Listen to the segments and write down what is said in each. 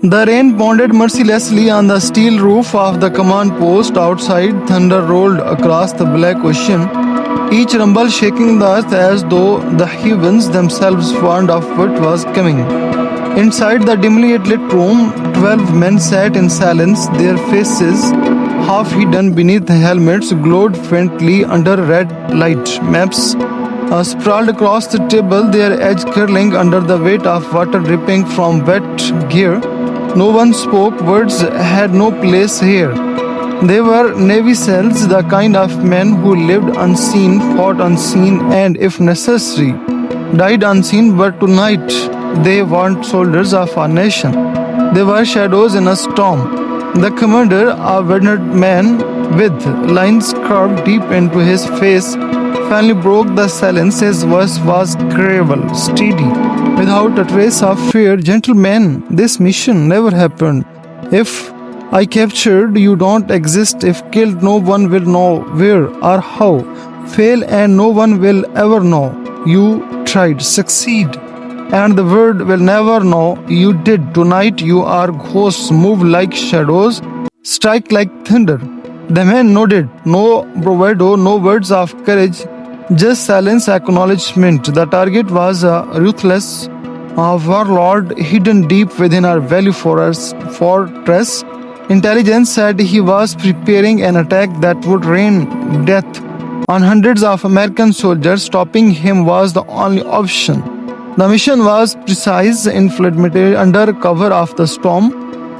The rain pounded mercilessly on the steel roof of the command post outside. Thunder rolled across the black ocean, each rumble shaking the earth as though the heavens themselves warned of what was coming. Inside the dimly lit room, 12 men sat in silence, their faces, half hidden beneath helmets, glowed faintly under red light. Maps sprawled across the table, their edge curling under the weight of water dripping from wet gear. No one spoke, words had no place here. They were Navy SEALs, the kind of men who lived unseen, fought unseen, and, if necessary, died unseen. But tonight, they weren't soldiers of our nation. They were shadows in a storm. The commander, a weathered man with lines carved deep into his face, finally broke the silence. His voice was gravel, steady, without a trace of fear. Gentlemen, this mission never happened. If I captured, you don't exist. If killed, no one will know where or how. Fail, and no one will ever know. You tried. Succeed, and the world will never know you did. Tonight you are ghosts, move like shadows, strike like thunder. The man nodded. No bravado, no words of courage, just silence, acknowledgement. The target was a ruthless warlord hidden deep within our valley fortress. Intelligence said he was preparing an attack that would rain death on hundreds of American soldiers. Stopping him was the only option. The mission was precise, infiltrate under cover of the storm,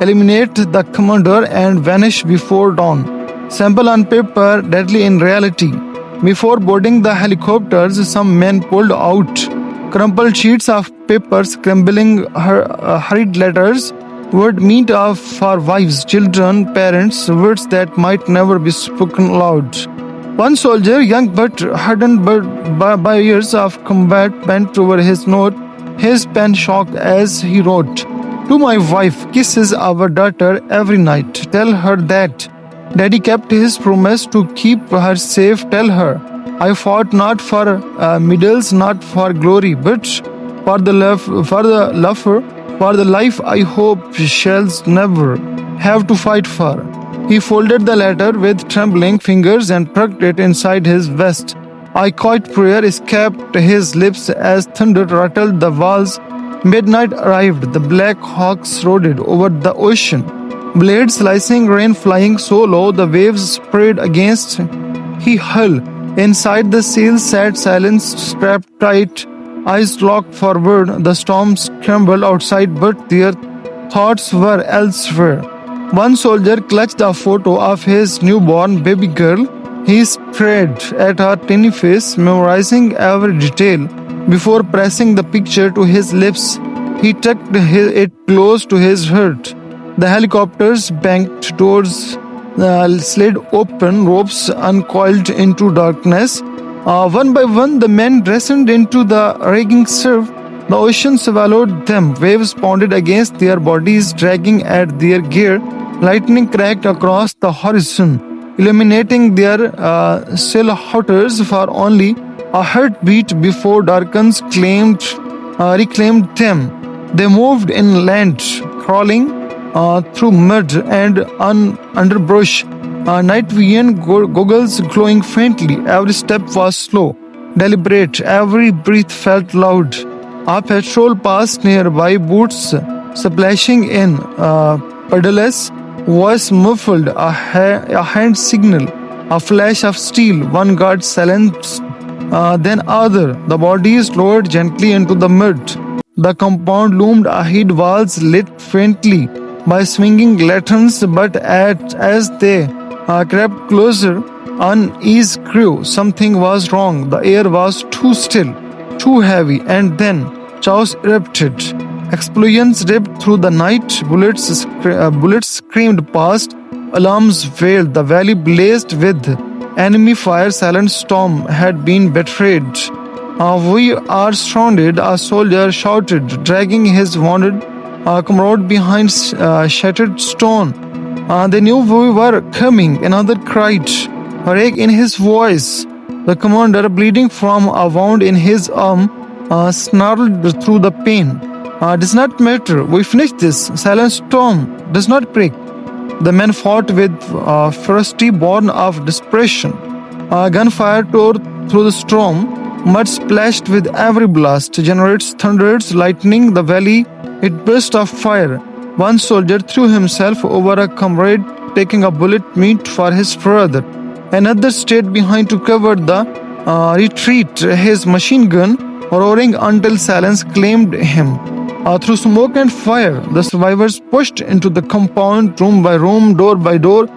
eliminate the commander, and vanish before dawn. Simple on paper, deadly in reality. Before boarding the helicopters, some men pulled out crumpled sheets of paper, scribbling hurried letters, word meant for wives, children, parents, words that might never be spoken aloud. One soldier, young but hardened by years of combat, bent over his note, his pen shocked as he wrote, "To my wife, kisses our daughter every night. Tell her that Daddy kept his promise to keep her safe. Tell her I fought not for medals, not for glory, but for the life I hope shall never have to fight for." He folded the letter with trembling fingers and tucked it inside his vest. A quiet prayer escaped his lips as thunder rattled the walls. Midnight arrived. The Black Hawks rode over the ocean, blades slicing, rain flying so low the waves sprayed against his hull. Inside the sails sat silence, strapped tight, eyes locked forward. The storm scrambled outside, but their thoughts were elsewhere. One soldier clutched a photo of his newborn baby girl. He stared at her tiny face, memorizing every detail. Before pressing the picture to his lips, he tucked it close to his heart. The helicopter's banked doors slid open, ropes uncoiled into darkness. One by one, the men descended into the raging surf. The ocean swallowed them. Waves pounded against their bodies, dragging at their gear. Lightning cracked across the horizon, illuminating their silhouettes for only a heartbeat before darkness reclaimed them. They moved inland, crawling through mud and underbrush. Night vision goggles glowing faintly. Every step was slow, deliberate. Every breath felt loud. A patrol passed nearby, boots splashing in. Pedalers' voice muffled, a hand signal, a flash of steel. One guard silenced, then other. The bodies lowered gently into the mud. The compound loomed ahead, walls lit faintly by swinging lanterns, but as they crept closer, unease grew. Something was wrong. The air was too still, too heavy, and then chaos erupted. Explosions ripped through the night. Bullets screamed past. Alarms wailed. The valley blazed with enemy fire. Silent storm had been betrayed. "We are surrounded," a soldier shouted, dragging his wounded comrade behind shattered stone. They knew we were coming. Another cried, rage in his voice. The commander, bleeding from a wound in his arm, snarled through the pain. Does not matter. We finished this. Silent storm does not break. The men fought with ferocity born of desperation. Gunfire tore through the storm. Mud splashed with every blast. Generates thunders, lightning the valley. It burst of fire. One soldier threw himself over a comrade, taking a bullet meant for his brother. Another stayed behind to cover the retreat. His machine gun roaring until silence claimed him. Through smoke and fire, the survivors pushed into the compound, room by room, door by door.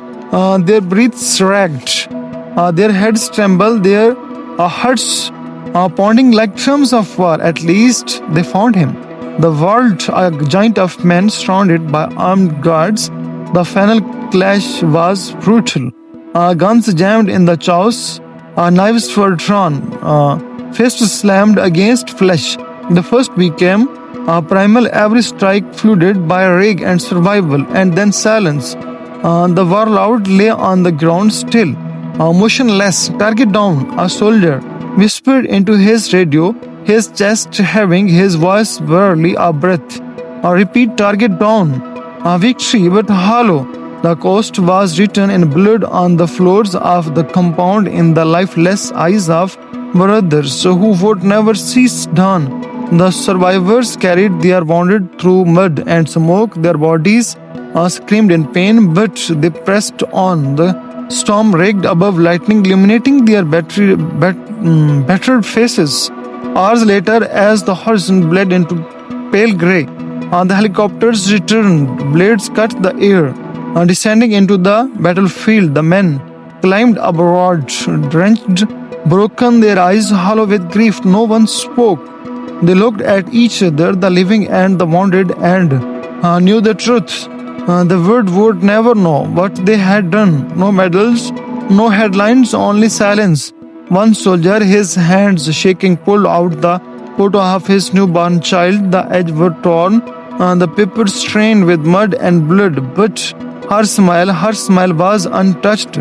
Their breaths ragged, their heads trembled, their hearts pounding like drums of war. At least they found him. The world, a giant of men surrounded by armed guards. The final clash was brutal. Guns jammed in the chaos, knives were drawn, fists slammed against flesh. The first became primal, every strike flooded by rage and survival, and then silence. The warlord lay on the ground still, motionless. Target down, a soldier whispered into his radio, his chest heaving, his voice barely a breath. Repeat, target down. Victory, but hollow. The cost was written in blood on the floors of the compound, in the lifeless eyes of brothers who would never cease dawn. The survivors carried their wounded through mud and smoke. Their bodies screamed in pain, but they pressed on. The storm raked above, lightning illuminating their battered faces. Hours later, as the horizon bled into pale grey, the helicopters returned. Blades cut the air. Descending into the battlefield, the men climbed aboard, drenched, broken, their eyes hollow with grief. No one spoke. They looked at each other, the living and the wounded, and knew the truth. The world would never know what they had done. No medals, no headlines, only silence. One soldier, his hands shaking, pulled out the photo of his newborn child. The edges were torn, the paper stained with mud and blood, but her smile was untouched.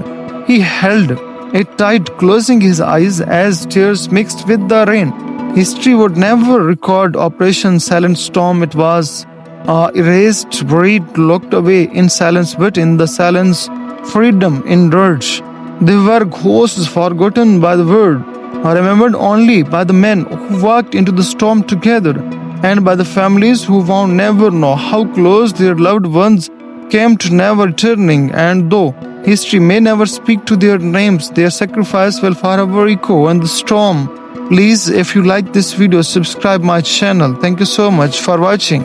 He held it tight, closing his eyes as tears mixed with the rain. History would never record Operation Silent Storm. It was erased, buried, locked away in silence, but in the silence, freedom endured. They were ghosts forgotten by the world, remembered only by the men who walked into the storm together, and by the families who would never know how close their loved ones came to never returning. And though history may never speak to their names, their sacrifice will forever echo in the storm. Please, if you like this video, subscribe my channel. Thank you so much for watching.